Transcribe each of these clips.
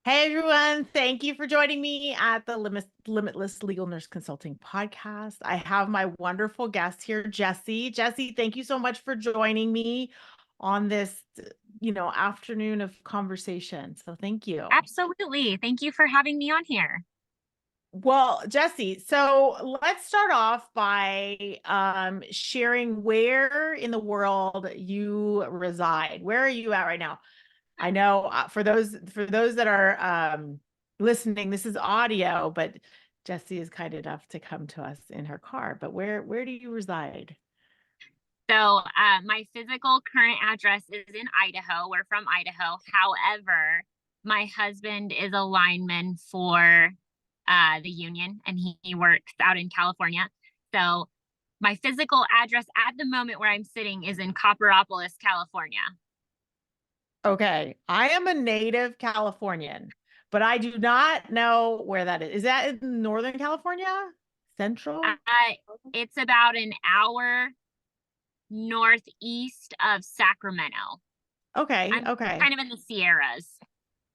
Hey everyone, thank you for joining me at the Limitless Legal Nurse Consulting podcast. I have my wonderful guest here, Jessie. Jessie, thank you so much for joining me on this, afternoon of conversation. So thank you. Absolutely. Thank you for having me on here. Well, Jessie, so let's start off by sharing where in the world you reside. Where are you at right now? I know for those that are listening, this is audio, but Jessie is kind enough to come to us in her car. But where do you reside? So, my physical current address is in Idaho. We're from Idaho. However, my husband is a lineman for the union and he works out in California. So, my physical address at the moment where I'm sitting is in Copperopolis, California. Okay, I am a native Californian, but I do not know where that is. Is that in Northern California? Central? It's about an hour northeast of Sacramento. Okay, I'm okay. kind of in the Sierras.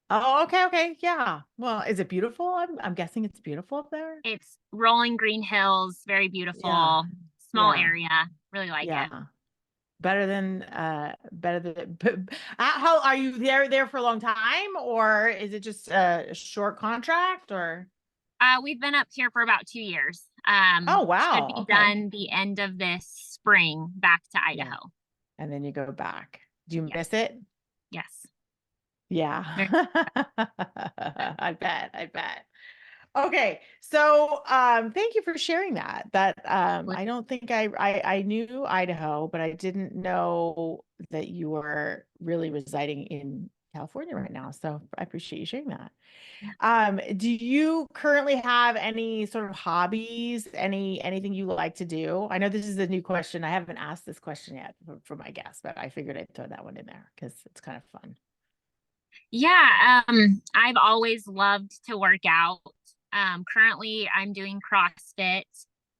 Oh, okay, okay. Yeah. Well, is it beautiful? I'm guessing it's beautiful up there. It's rolling green hills, very Yeah. beautiful, small Yeah. area. Really like it. Yeah. Better than how are you there for a long time, or is it just a short contract, or We've been up here for about 2 years. oh Should wow, be okay. done the end of this spring back to Yeah, Idaho. and then you go back. Do you Yes. miss it? Yes. Yeah. Very- I bet. Okay, so thank you for sharing that. I don't think I knew Idaho, but I didn't know that you were really residing in California right now. So I appreciate you sharing that. Do you currently have any sort of hobbies, anything you like to do? I know this is a new question. I haven't asked this question yet for my guests, but I figured I'd throw that one in there because it's kind of fun. Yeah, I've always loved to work out. Currently I'm doing CrossFit.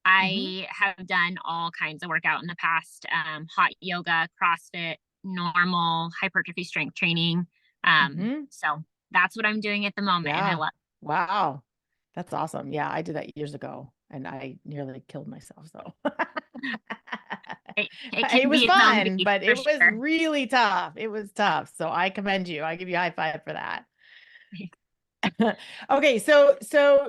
Hmm. I have done all kinds of workout in the past, hot yoga, CrossFit, normal hypertrophy strength training. Hmm. So that's what I'm doing at the moment, and I Yeah. love Wow. That's awesome. Yeah, I did that years ago and I nearly killed myself. So it. It it can was be its own fun, beast but for it was sure. really tough. It was tough. So I commend you. I give you a high five for that. Okay, so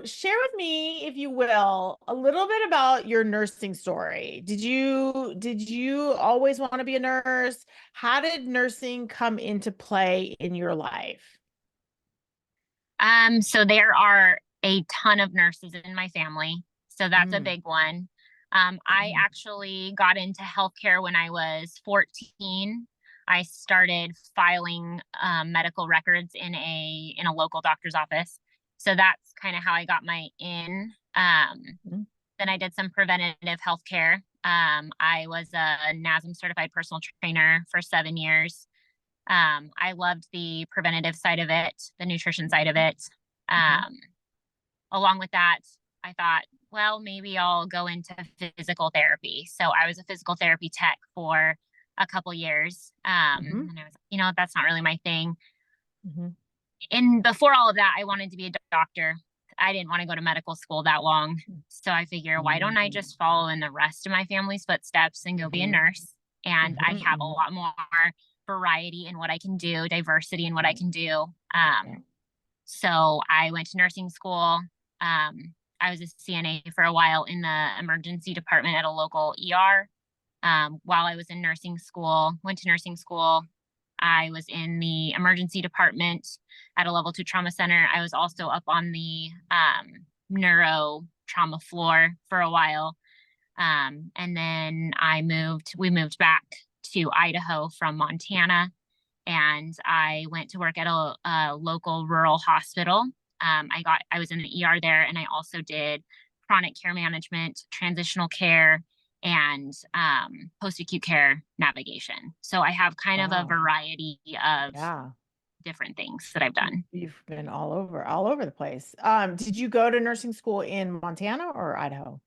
share with me, if you will, a little bit about your nursing story. Did you always want to be a nurse? How did nursing come into play in your life? So there are a ton of nurses in my family, so that's a Mm. big one. I Mhm. actually got into healthcare when I was 14. I started filing medical records in a local doctor's office. So that's kind of how I got my in. Mhm. Then I did some preventative healthcare. I was a NASM certified personal trainer for 7 years. I loved the preventative side of it, the nutrition side of it. Mhm. Um, Along with that, I thought, well, maybe I'll go into physical therapy. So I was a physical therapy tech for a couple years. Mhm. And I was, that's not really my thing. Mhm. And before all of that, I wanted to be a doctor. I didn't want to go to medical school that long. So I figure, why don't I Mhm. just follow in the rest of my family's footsteps and go be a Mhm. nurse? And I Mhm. have a Mhm. lot more variety in what I can do, diversity in what I Right. can do. Yeah. So I went to nursing school. I was a CNA for a while in the emergency department at a local ER. While I was in nursing school, went to nursing school. I was in the emergency department at a level 2 trauma center. I was also up on the neuro trauma floor for a while. And then we moved back to Idaho from Montana, and I went to work at a local rural hospital. I was in the ER there, and I also did chronic care management, transitional care, and post acute care navigation. So I have kind of a Wow. variety of Yeah. different things that I've done You've been all over the place. Did you go to nursing school in Montana or Idaho?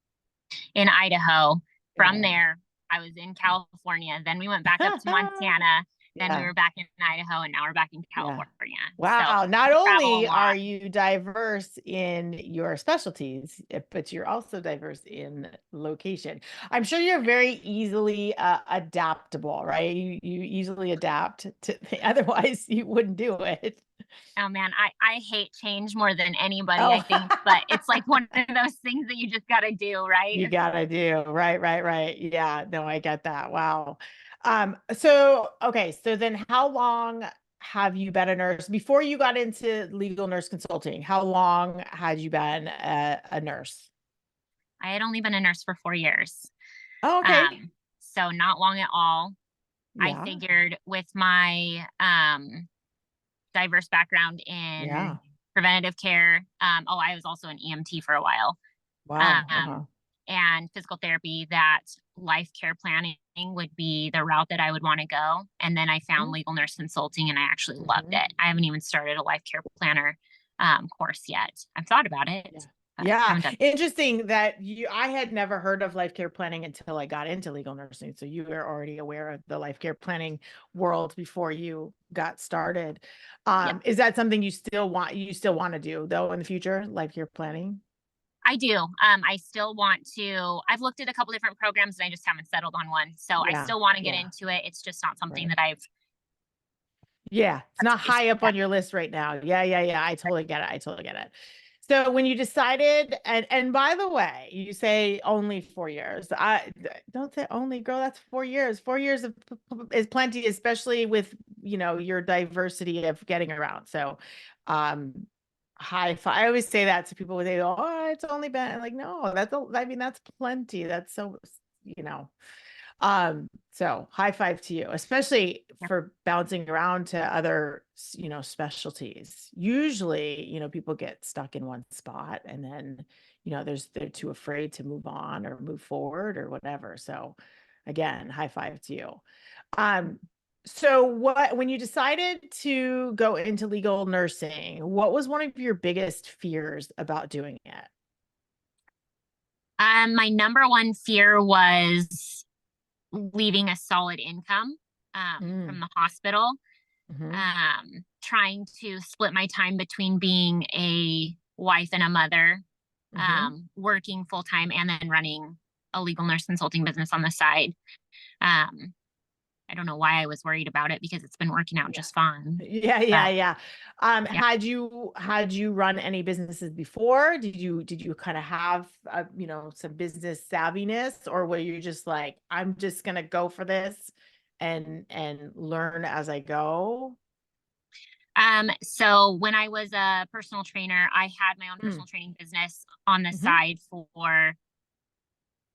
in Idaho. In From Idaho. there, I was in California. Then we went back up to Montana. Then we Yeah. were back in Idaho, and now we're back in Yeah. California. So Wow. Not we travel a only are lot. you diverse in your specialties, but you're also diverse in location. I'm sure you're very easily adaptable, right? You easily adapt to otherwise you wouldn't do it. Oh man, I hate change more than anybody, Oh, I think, but it's like one of those things that you just got to do, right? you gotta do. Right, right, right. Yeah, no, I get that. Wow. So okay, so then how long have you been a nurse before you got into legal nurse consulting? How long had you been a nurse? I had only been a nurse for 4 years. Oh, okay. So not long at all. I Yeah. figured with my diverse background Yeah. in preventative care, I was also an EMT for a while, Wow. um, and physical therapy, that life care planning would be the route that I would want to go. And then I found legal nurse consulting and I actually loved Mm-hmm. it. I haven't even started a life care planner course yet. I've thought about it, Yeah. but I Yeah. haven't done. Interesting that I had never heard of life care planning until I got into legal nursing. So you were already aware of the life care planning world before you got started. Yep, Is that something you still want to do though in the future, life care planning? I do. I still want to. I've looked at a couple different programs and I just haven't settled on one. So I Yeah. still want to get Yeah. into it. It's just not something Right. that I've Yeah, it's not touched base high with up yet. on your list right now. Yeah, yeah, yeah. I totally get it. I totally get it. So when you decided, and by the way, you say only 4 years. Don't say only, girl. That's 4 years. 4 years is plenty, especially with your diversity of getting around. So, um, high five. I always say that to people when they go, "Oh, it's only been like no, I mean, that's plenty. That's so you know." So high five to you, especially Yep. for bouncing around to other, specialties. Usually, people get stuck in one spot and then, they're too afraid to move on or move forward or whatever. So again, high five to you. Um, so when you decided to go into legal nursing, what was one of your biggest fears about doing it? My number one fear was leaving a solid income Mm, from the hospital, hmm. trying to split my time between being a wife and a mother, Hmm. working full time, and then running a legal nurse consulting business on the side. Um, I don't know why I was worried about it because it's been working out just fine. Yeah, yeah, But yeah. yeah, Had you run any businesses before? Did you kind of have some business savviness, or were you just like, I'm just gonna go for this and learn as I go? so when I was a personal trainer, I had my own Mm. personal training business on the Hmm. side for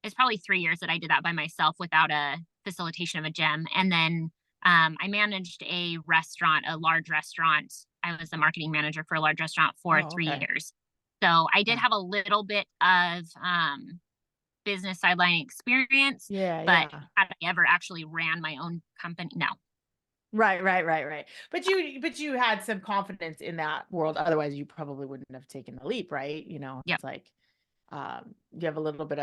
it's probably 3 years that I did that by myself without a facilitation of a gym. And then I managed a restaurant, a large restaurant. I was the marketing manager for a large restaurant for Oh, three okay. years. So I did Yeah. have a little bit of business sideline experience, Yeah, but yeah. had I ever actually ran my own company? No. Right, right, right, right. But you had some confidence in that world. Otherwise, you probably wouldn't have taken the leap, right? Yep. It's like you have a little bit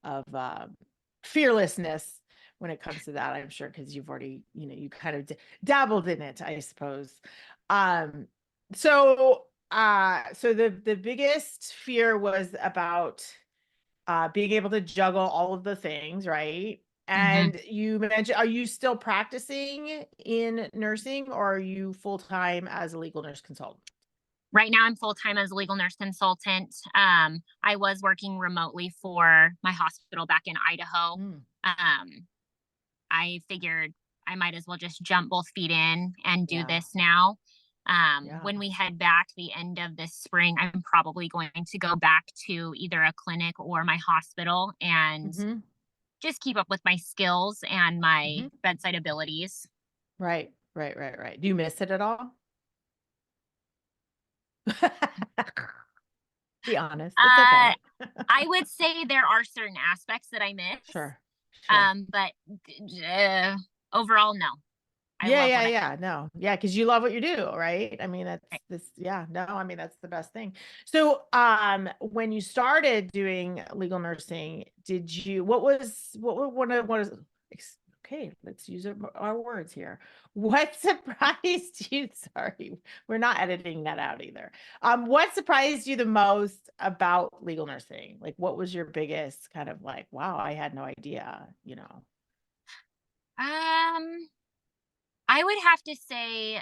of fearlessness when it comes to that, I'm sure, because you've already, you kind of dabbled in it, I suppose. Um, so the biggest fear was about being able to juggle all of the things, right? Hmm. And you mentioned, are you still practicing in nursing or are you full time as a legal nurse consultant? Right now, I'm full time as a legal nurse consultant. I was working remotely for my hospital back in Idaho. Mm, Um, I figured I might as well just jump both feet in and do yeah, this now. yeah. When we head back the end of this spring, I'm probably going to go back to either a clinic or my hospital and Hmm. just keep up with my skills and my Hmm. bedside abilities. Right, right, right, right. Do you miss it at all? Be honest. It's Uh, okay. I would say there are certain aspects that I miss, Sure, sure. but overall, no. I Yeah, love yeah, what I yeah. No. Yeah, because you love what you do, right? I mean, that's do. this, yeah, no, I mean, that's the best thing. So, when you started doing legal nursing, what was, what were one of, what is, okay, let's use our words here. What surprised you? Sorry, we're not editing that out either. What surprised you the most about legal nursing? Like, what was your biggest kind of like, wow, I had no idea, you know? Um, I would have to say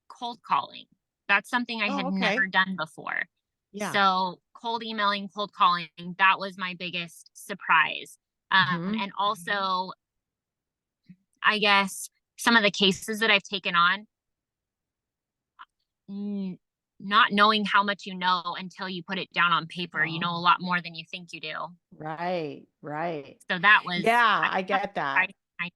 cold calling. That's something I Oh, had okay. never done before. Yeah. So cold emailing, cold calling, that was my biggest surprise. Hmm. And also, I guess some of the cases that I've taken on, n- not knowing how much you know until you put it down on paper. You Oh, know a lot more than you think you do. right, right. So that was, Yeah, I get that. I,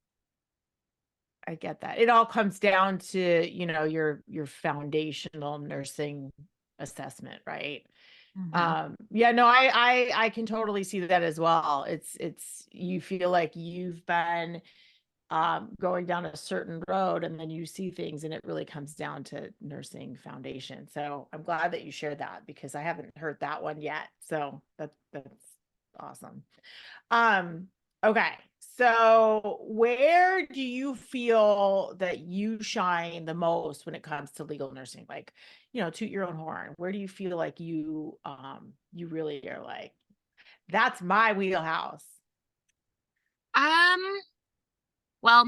I get that. It all comes down to, your foundational nursing assessment, right? Mhm. Yeah, no, I can totally see that as well. It's you feel like you've been going down a certain road and then you see things and it really comes down to nursing foundation. So I'm glad that you shared that because I haven't heard that one yet. So that's awesome. Um, okay. So where do you feel that you shine the most when it comes to legal nursing? Like, toot your own horn. Where do you feel like you really are like, that's my wheelhouse? um, well,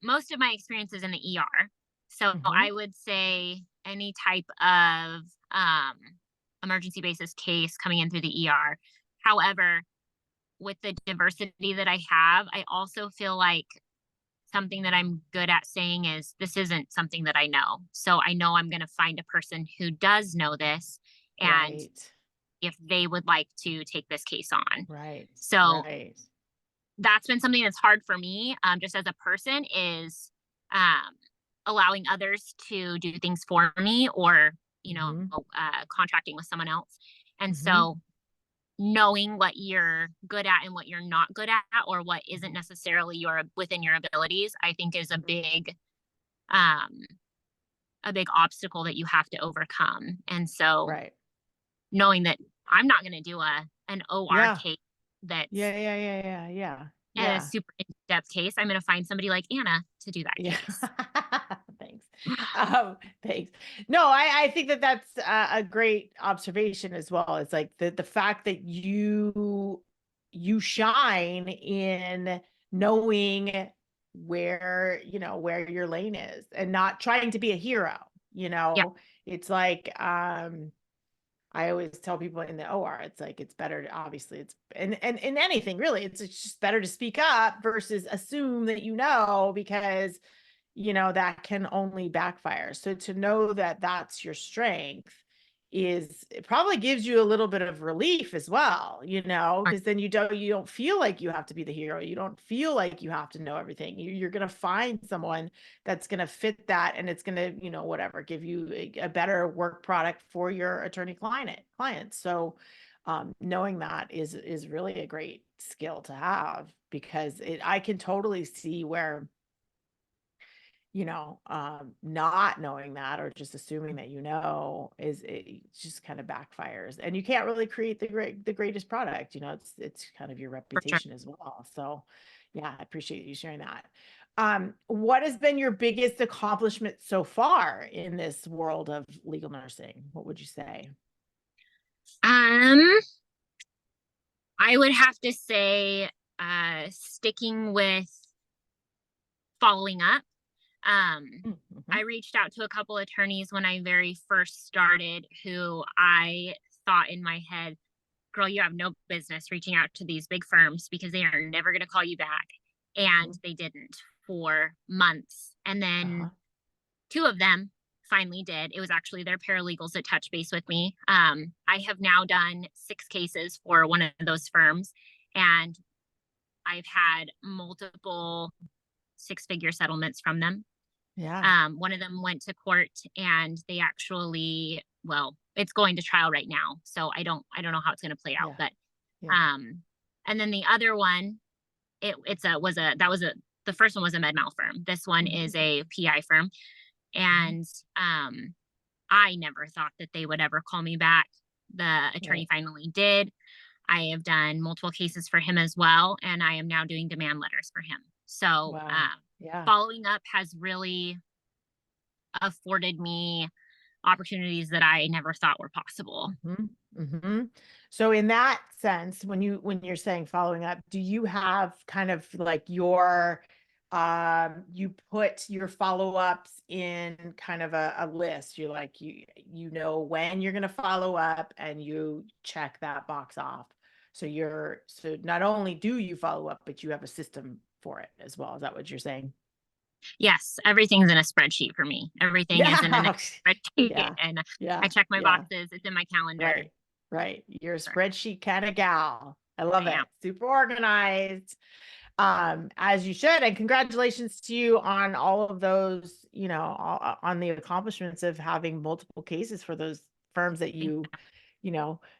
most of my experience is in the ER. So Hmm. I would say any type of emergency basis case coming in through the ER. However, with the diversity that I have, I also feel like something that I'm good at saying is this isn't something that I know. So I know I'm going to find a person who does know this and Right. if they would like to take this case on. Right. So Right. that's been something that's hard for me, just as a person, is um, allowing others to do things for me, or Hmm. contracting with someone else. And Hmm. so knowing what you're good at and what you're not good at, or what isn't necessarily your within your abilities, I think is um, a big obstacle that you have to overcome. And so Right. knowing that I'm not going to do an OR Yeah. case that's Yeah. Yeah. Yeah. Yeah. Yeah. a Yeah. super in-depth case. I'm going to find somebody like Anna to do that Yeah. case. Thanks. Thanks. No, I think that that's a great observation as well. It's like the fact that you shine in knowing where your lane is and not trying to be a hero, you Yeah, know. It's like I always tell people in the OR, it's like it's better to obviously it's and in anything really, it's just better to speak up versus assume that because that can only backfire. So to know that that's your strength it probably gives you a little bit of relief as well, because then you don't feel like you have to be the hero. You don't feel like you have to know everything. You're going to find someone that's going to fit that and it's going to, whatever, give you a better work product for your attorney clients. So knowing that is really a great skill to have because I can totally see where not knowing that or just assuming that is it just kind of backfires and you can't really create the greatest product. It's kind of your for sure. reputation as well. So yeah, I appreciate you sharing that. What has been your biggest accomplishment so far in this world of legal nursing? What would you say? Um, I would have to say, sticking with following up. Mm-hmm. I reached out to a couple attorneys when I very first started who I thought in my head, girl, you have no business reaching out to these big firms because they are never going to call you back. And they didn't for months. And Uh-huh. then two of them finally did. It was actually their paralegals that touched base with me. I have now done 6 cases for one of those firms, and I've had multiple 6-figure settlements from them. Yeah. One of them went to court, and they actually, well, it's going to trial right now. So I don't know how it's going to play out, Yeah. but Yeah. um, and then the other one, the first one was a med mal firm. This one Hmm. is a PI firm, Hmm. and I never thought that they would ever call me back. The attorney Right. finally did. I have done multiple cases for him as well, and I am now doing demand letters for him. So, Wow. Yeah. following up has really afforded me opportunities that I never thought were possible. So in that sense, when you're saying following up, do you have kind of like your you put your follow-ups in kind of a list? You're like you know when you're going to follow up and you check that box off. So not only do you follow up, but you have a system for it as well. Is that what you're saying? Yes, everything's in a spreadsheet for me. Everything is in a Yeah. spreadsheet, Yeah. and I Yeah. check my Yeah. boxes. It's in my calendar. Right. Right. You're a Sure, spreadsheet kind of gal. I love I it. am. Super organized. As you should. And congratulations to you on all of those, on the accomplishments of having multiple cases for those firms that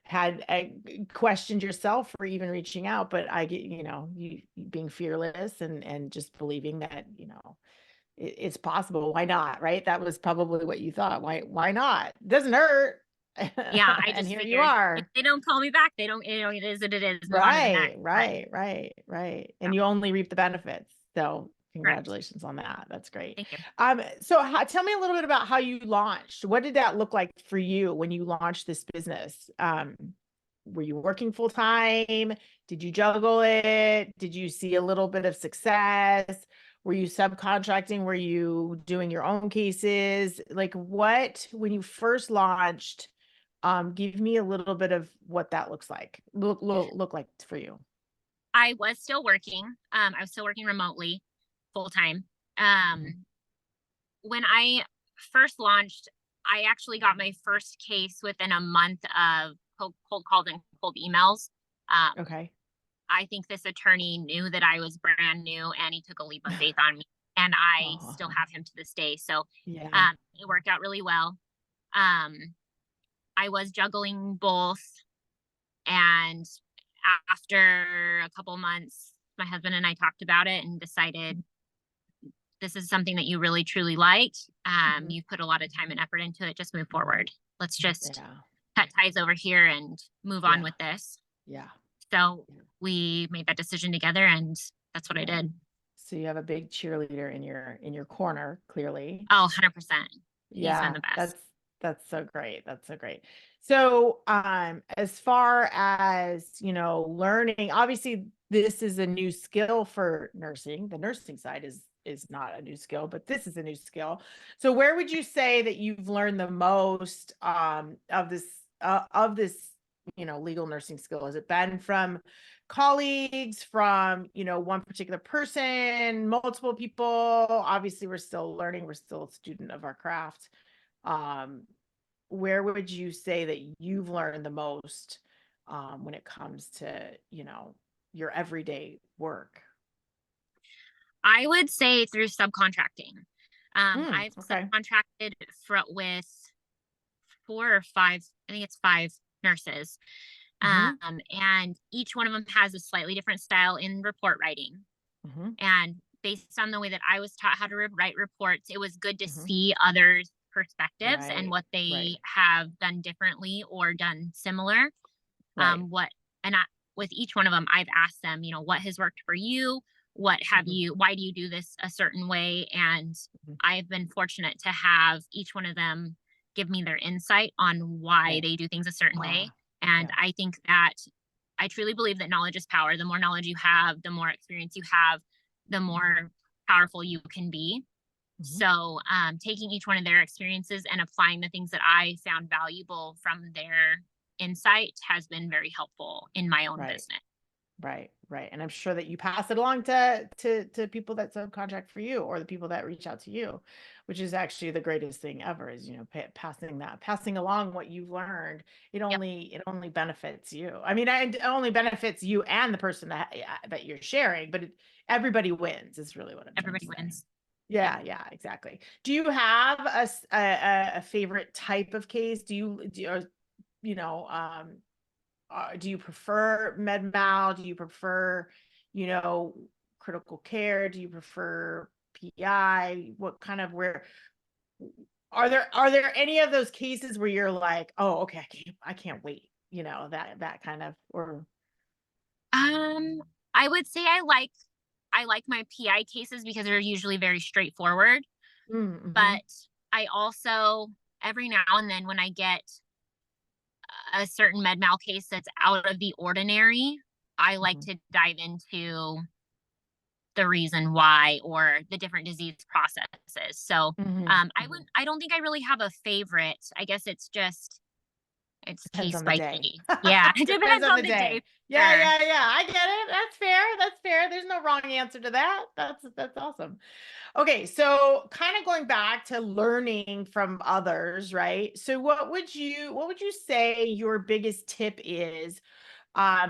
had questioned yourself for even reaching out. But I get, you being fearless and just believing that, it's possible. Why not? Right. That was probably what you thought. Why not? It doesn't hurt. Yeah, I And just here you figured if are. they don't call me back, they don't. It is what it is. Move on to the Right, next. But right. so, And you only reap the benefits. So correct. congratulations on that. That's great. Thank you. So tell me a little bit about how you launched. What did that look like for you when you launched this business? Were you working full time? Did you juggle it? Did you see a little bit of success? Were you subcontracting? Were you doing your own cases? Like when you first launched, give me a little bit of what that looks like, look like for you. I was still working. I was still working remotely, full time. Mhm. When I first launched, I actually got my first case within a month of cold calls and cold emails. Um, Okay. I think this attorney knew that I was brand new and he took a leap of faith on me. And I still Oh, have him to this day. So yeah. it worked out really well. Um, I was juggling both. And after a couple months, my husband and I talked about it and decided this is something that you really truly like. Mhm. You've put a lot of time and effort into it. Just move forward. Let's just Yeah. cut ties over here and move on Yeah. with this. Yeah. So Yeah. we made that decision together, and that's what I Yeah. did. So you have a big cheerleader in your corner, clearly. Oh, 100%. He's been Yeah, the best. that's so great. That's so great. So, as far as, learning, obviously this is a new skill for nursing. The nursing side is not a new skill, but this is a new skill. So where would you say that you've learned the most of this, legal nursing skill? Has it been from colleagues, from, one particular person, multiple people? Obviously we're still learning, we're still a student of our craft. um where would you say that you've learned the most, when it comes to, your everyday work? I would say through subcontracting. I've Okay. subcontracted with 4 or 5, I think it's 5 nurses. Mm-hmm. And each one of them has a slightly different style in report writing. Mm-hmm. And based on the way that I was taught how to write reports, it was good to Mm-hmm. see others' perspectives and Right. what they Right. have done differently or done similar. Right. What and I, with each one of them, I've asked them, what has worked for you? What have Mm-hmm. you? Why do you do this a certain way? And Mm-hmm. I've been fortunate to have each one of them give me their insight on why Okay. they do things a certain way. Ah, And yeah. I think that I truly believe that knowledge is power. The more knowledge you have, the more experience you have, the more powerful you can be. Mm-hmm. So, taking each one of their experiences and applying the things that I found valuable from their insight has been very helpful in my own Right. business. Right. And I'm sure that you pass it along to people that subcontract for you, or the people that reach out to you, which is actually the greatest thing ever, is, passing along what you've learned. Yep, It only benefits you. I mean, it only benefits you and the person that you're sharing, but everybody wins is really what I'm trying to everybody say. wins. Yep. Yeah, exactly. Do you have a favorite type of case? Or, you know, do you prefer med mal? Do you prefer, you know, critical care? Do you prefer PI? What kind of where are there any of those cases where you're like, oh, okay, I can't wait, that kind of, or I would say I like my PI cases because they're usually very straightforward, Mm-hmm. but I also every now and then when I get a certain med mal case that's out of the ordinary, I like Mm-hmm. to dive into the reason why or the different disease processes. So Mm-hmm. I don't think I really have a favorite. I guess it's Depends case on the by day. case. Yeah, it Depends depends on on the the day. day. Yeah, Sure. yeah, yeah. I get it. That's fair. That's fair. There's no wrong answer to that. That's awesome. Okay, so kind of going back to learning from others, right? So what would you say your biggest tip is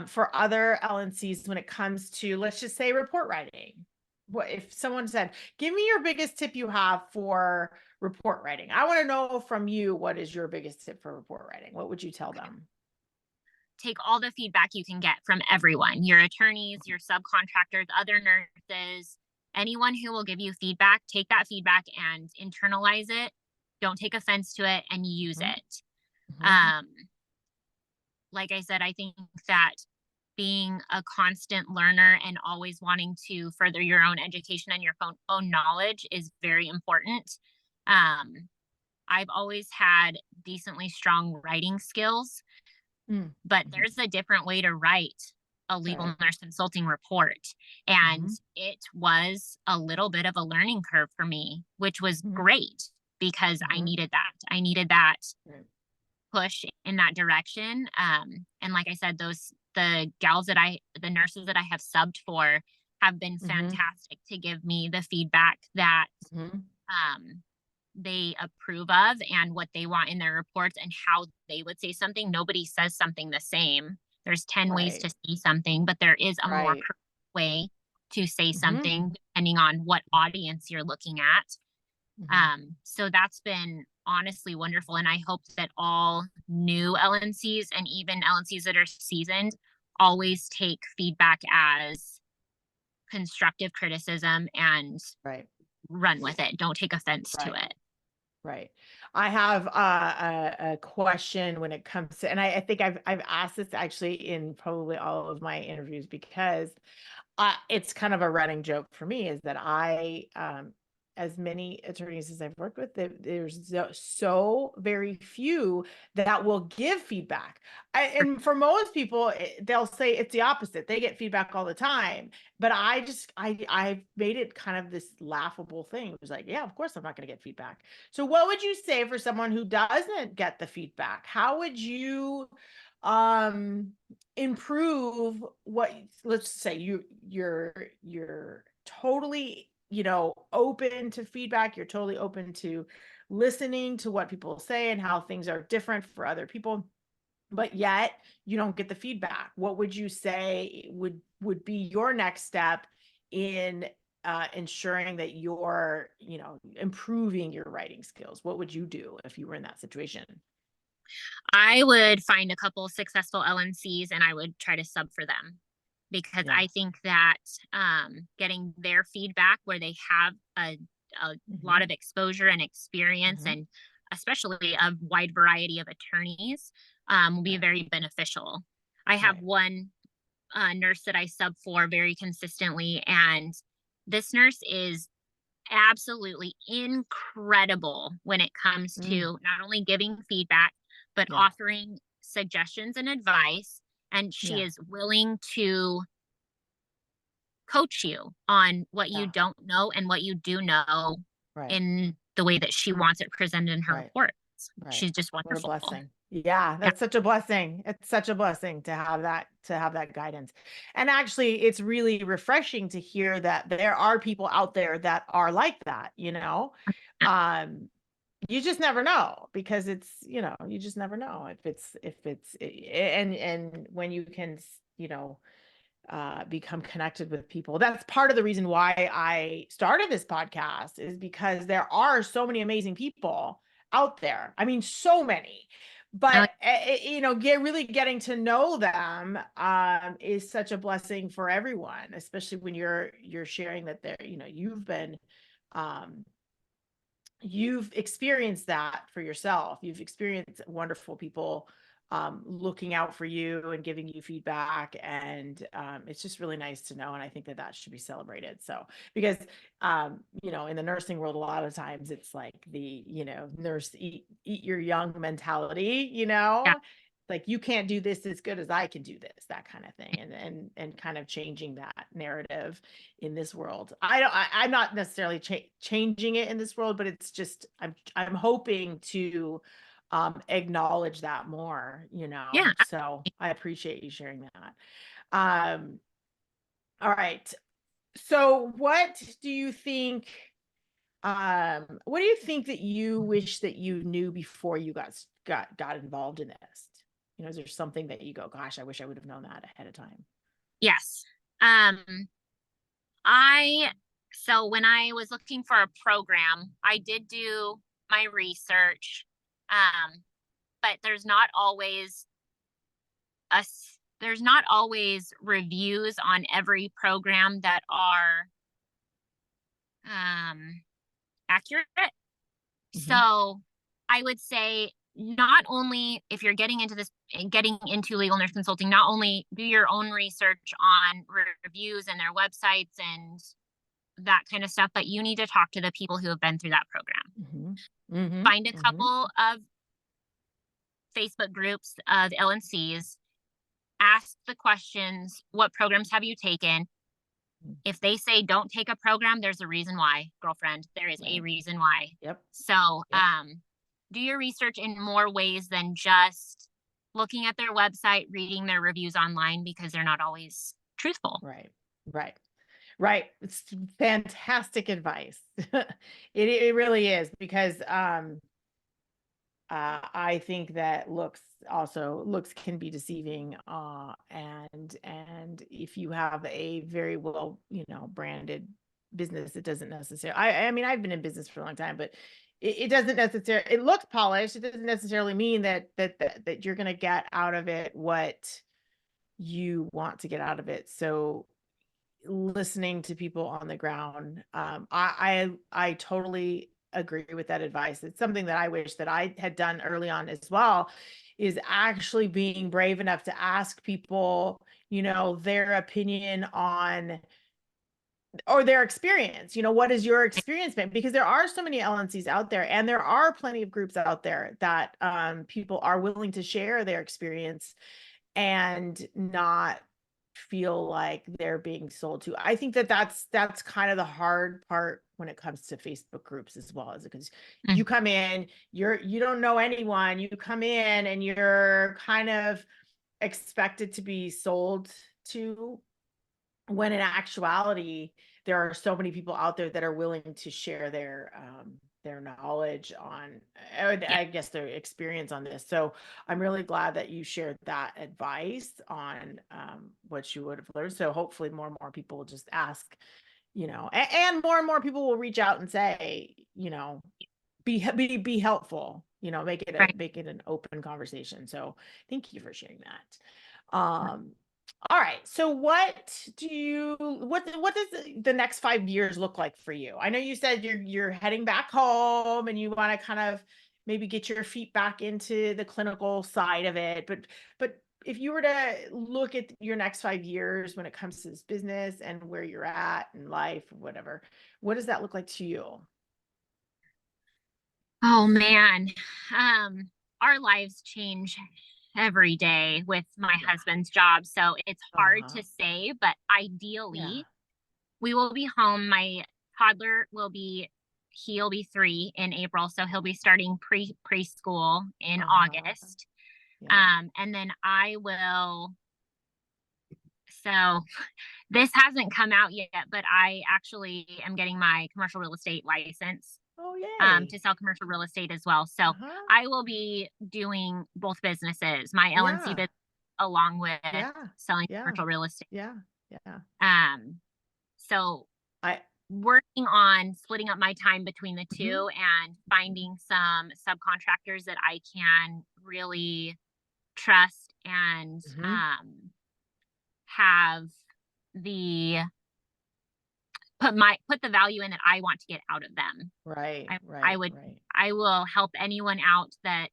for other LNCs when it comes to, let's just say, report writing? What if someone said, give me your biggest tip you have for report writing? I want to know from you, what is your biggest tip for report writing? What would you tell them? Take all the feedback you can get from everyone, your attorneys, your subcontractors, other nurses, anyone who will give you feedback. Take that feedback and internalize it. Don't take offense to it and use Mhm, it. mhm, Um, like I said, I think that being a constant learner and always wanting to further your own education and your own knowledge is very important. Um, I've always had decently strong writing skills, mm, but mhm. there's a different way to write a legal Right. nurse consulting report. And Mhm, it was a little bit of a learning curve for me, which was mhm, great because I mhm. needed that. I needed that Right. push in that direction. And like I said, the nurses that I have subbed for have been Mhm, fantastic to give me the feedback that mhm. um, they approve of and what they want in their reports and how they would say something. Nobody says something the same. There's 10 ways to Right. say something, but there is a more Right. correct way to say Mhm, something depending on what audience you're looking at. mhm. So that's been honestly wonderful. And I hope that all new LNCs and even LNCs that are seasoned always take feedback as constructive criticism and Right. run with it. Don't take offense to Right. it. Right. I have a question when it comes to, and I think I've asked this actually in probably all of my interviews, because it's kind of a running joke for me, is that as many attorneys as I've worked with, there's so very few that will give feedback. And for most people, they'll say it's the opposite. They get feedback all the time. But I've made it kind of this laughable thing. It was like, yeah, of course I'm not going to get feedback. So what would you say for someone who doesn't get the feedback? How would you um improve what, let's say you're totally, open to feedback, you're totally open to listening to what people say and how things are different for other people, but yet you don't get the feedback. What would you say would be your next step in ensuring that you're, improving your writing skills? What would you do if you were in that situation? I would find a couple successful LNCs and I would try to sub for them because Yeah. I think that getting their feedback where they have a lot Hmm. of exposure and experience Hmm. and especially a wide variety of attorneys will be Right. very beneficial. I have Right. one nurse that I sub for very consistently, and this nurse is absolutely incredible when it comes Mm, to not only giving feedback, but yeah. offering suggestions and advice. And she Yeah. is willing to coach you on what you Yeah. don't know and what you do know Right. in the way that she wants it presented in her Right. reports. Right. She's just What a wonderful. blessing. Yeah, Yeah. that's such a blessing. It's such a blessing to have that guidance. And actually, it's really refreshing to hear that there are people out there that are like that. Um you just never know, because you just never know if it's and when you can, become connected with people. That's part of the reason why I started this podcast, is because there are so many amazing people out there. I mean, so many. But Oh, getting to know them is such a blessing for everyone, especially when you're sharing that um, you've experienced that for yourself. You've experienced wonderful people looking out for you and giving you feedback. And it's just really nice to know. And I think that that should be celebrated. So, because, in the nursing world, a lot of times it's like the, nurse eat your young mentality, Yeah. like you can't do this as good as I can do this, that kind of thing. And kind of changing that narrative in this world. I'm not necessarily changing it in this world, but it's just, I'm hoping to acknowledge that more, Yeah. so I appreciate you sharing that. All right. So what do you think that you wish that you knew before you got involved in this? Is there something that you go, gosh, I wish I would have known that ahead of time? Yes. So when I was looking for a program, I did do my research. But a there's not always reviews on every program that are accurate. So I would say, not only if you're getting into legal nurse consulting, not only do your own research on reviews and their websites and that kind of stuff, but you need to talk to the people who have been through that program. Find a couple of Facebook groups of LNCs, ask the questions, what programs have you taken? If they say don't take a program, there's a reason why, girlfriend. There is a reason why. Yep. So, do your research in more ways than just looking at their website, reading their reviews online, because they're not always truthful. Right. It's fantastic advice. It really is, because I think that looks can be deceiving, and if you have a very well branded business, it doesn't necessarily, I mean, I've been in business for a long time, but it doesn't necessarily, it looks polished, it doesn't necessarily mean that you're going to get out of it what you want to get out of it. So listening to people on the ground, I totally agree with that advice. It's something that I wish that I had done early on as well, is actually being brave enough to ask people, their opinion on, or their experience. What is your experience been? Because there are so many LNCs out there, and there are plenty of groups out there that people are willing to share their experience and not feel like they're being sold to. I think that that's kind of the hard part when it comes to Facebook groups as well, is because you come in, you don't know anyone, you come in and you're kind of expected to be sold to, when in actuality there are so many people out there that are willing to share their knowledge on, I guess, their experience on this. So I'm really glad that you shared that advice on what you would have learned. So hopefully more and more people will just ask, and more people will reach out and say, be helpful, make it an open conversation. So thank you for sharing that. All right. So what does the next 5 years look like for you? I know you said you're heading back home and you want to kind of maybe get your feet back into the clinical side of it, but if you were to look at your next 5 years when it comes to this business and where you're at in life, whatever, what does that look like to you? Oh man. Our lives change every day with my husband's job. So it's hard to say, but ideally we will be home. My toddler he'll be 3 in April. So he'll be starting preschool in August. And then so this hasn't come out yet, but I actually am getting my commercial real estate license. Oh, yay. To sell commercial real estate as well. So I will be doing both businesses, my LNC business along with selling commercial real estate. So working on splitting up my time between the two and finding some subcontractors that I can really trust and have put the value in that I want to get out of them. I will help anyone out that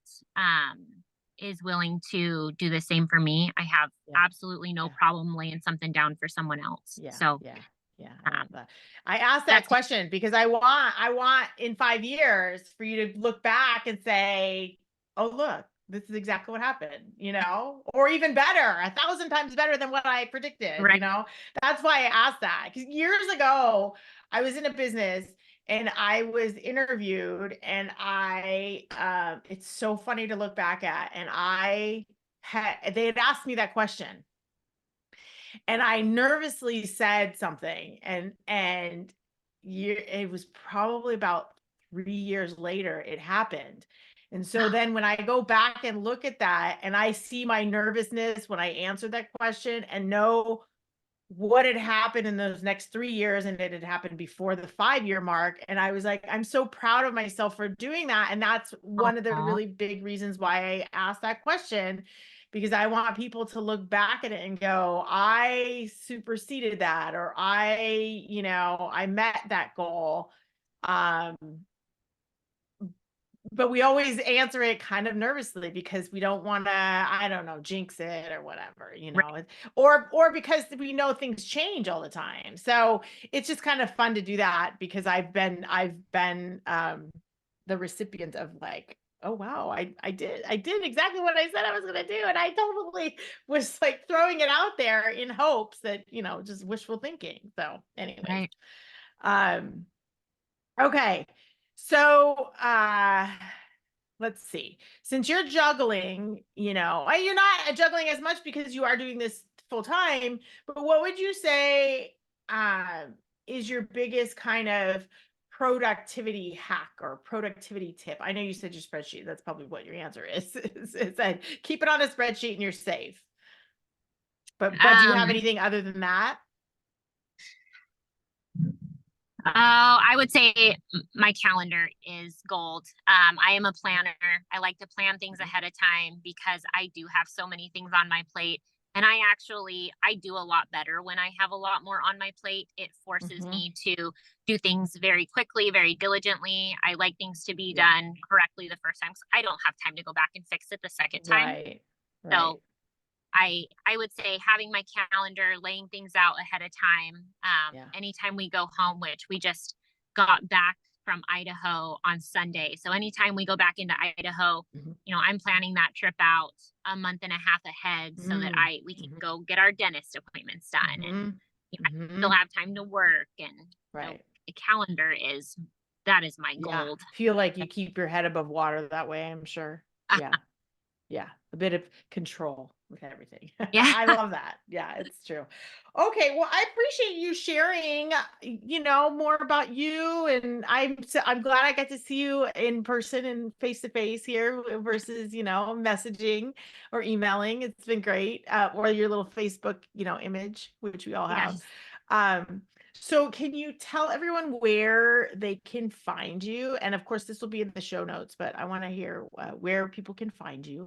is willing to do the same for me, I have Yeah. absolutely no Yeah. problem laying something down for someone else. Yeah. So, Yeah. Yeah. I um, love that. I asked that that's question because I want in 5 years for you to look back and say, oh, look, this is exactly what happened, or even better, 1,000 times better than what I predicted, right. That's why I asked that. Because years ago, I was in a business and I was interviewed and it's so funny to look back at. And they had asked me that question and I nervously said something, and it was probably about 3 years later it happened. And so then when I go back and look at that and I see my nervousness when I answered that question and know what had happened in those next 3 years, and it had happened before the 5 year mark. And I was like, I'm so proud of myself for doing that. And that's one of the Aw, really big reasons why I asked that question, because I want people to look back at it and go, I superseded that, or I met that goal. Um, but we always answer it kind of nervously because we don't want to, I don't know, jinx it or whatever, right. or because we know things change all the time. So it's just kind of fun to do that because I've been the recipient of like, oh wow, I did exactly what I said I was going to do, and I totally was like throwing it out there in hopes that, just wishful thinking. So anyways, Right. um okay. So, let's see. Since you're juggling, you're not juggling as much because you are doing this full time, but what would you say is your biggest kind of productivity hack or productivity tip? I know you said your spreadsheet. That's probably what your answer is. Is that keep it on a spreadsheet and you're safe. But do you have Um, anything other than that? Oh, I would say my calendar is gold. I am a planner. I like to plan things Mhm. ahead of time because I do have so many things on my plate. And I do a lot better when I have a lot more on my plate. It forces Mhm. me to do things very quickly, very diligently. I like things to be Yeah. done correctly the first time because I don't have time to go back and fix it the second time. Right. So Right. I would say having my calendar, laying things out ahead of time. Yeah. Anytime we go home, which we just got back from Idaho on Sunday. So anytime we go back into Idaho, Mhm. I'm planning that trip out a month and a half ahead so that Mm. we can Mhm. go get our dentist appointments done and Mhm. I still Mhm. have time to work. And so Right. the calendar is that is my Yeah. gold. Feel like you keep your head above water that way, I'm sure. Yeah. Yeah. A bit of control with everything. Yeah. I love that. Yeah, it's true. Okay, well, I appreciate you sharing, more about you, and I'm glad I got to see you in person and face to face here versus, messaging or emailing. It's been great. Or your little Facebook, image, which we all have. Yes. Um so can you tell everyone where they can find you? And of course, this will be in the show notes, but I want to hear where people can find you.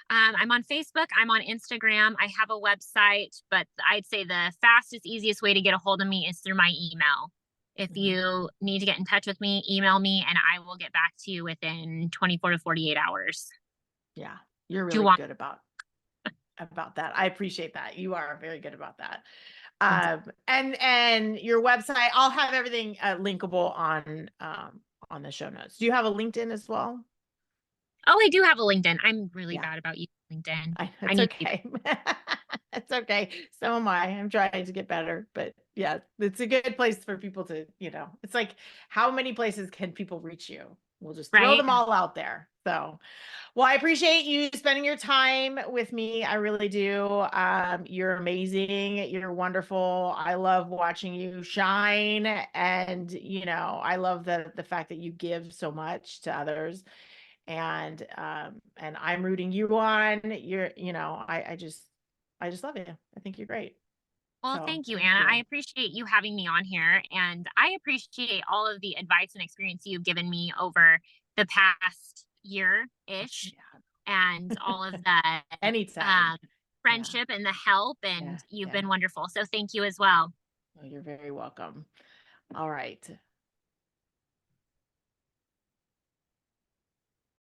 And I'm on Facebook. I'm on Instagram. I have a website, but I'd say the fastest, easiest way to get a hold of me is through my email. If Mhm. you need to get in touch with me, email me and I will get back to you within 24 to 48 hours. Yeah, you're Do you really want good about that. I appreciate that. You are very good about that. thank you. And your website, I'll have everything linkable on the show notes. Do you have a LinkedIn as well? Oh, I do have a LinkedIn. I'm really Yeah. bad about using LinkedIn. I It's need to be okay. It's okay. So am I. I'm trying to get better, but yeah, it's a good place for people to, it's like, how many places can people reach you? We'll just throw right. them all out there. So, well, I appreciate you spending your time with me. I really do. You're amazing. You're wonderful. I love watching you shine. And, I love the fact that you give so much to others, and I'm rooting you on. I just love you. I think you're great. Well, So thank you, thank Anna. I you. appreciate you having me on here, and I appreciate all of the advice and experience you've given me over the past year ish, Yeah. and all of the Anytime. um, Yeah. friendship and the help. Yeah. And you've Yeah. been wonderful. So thank you as well. Oh, you're very welcome. All right.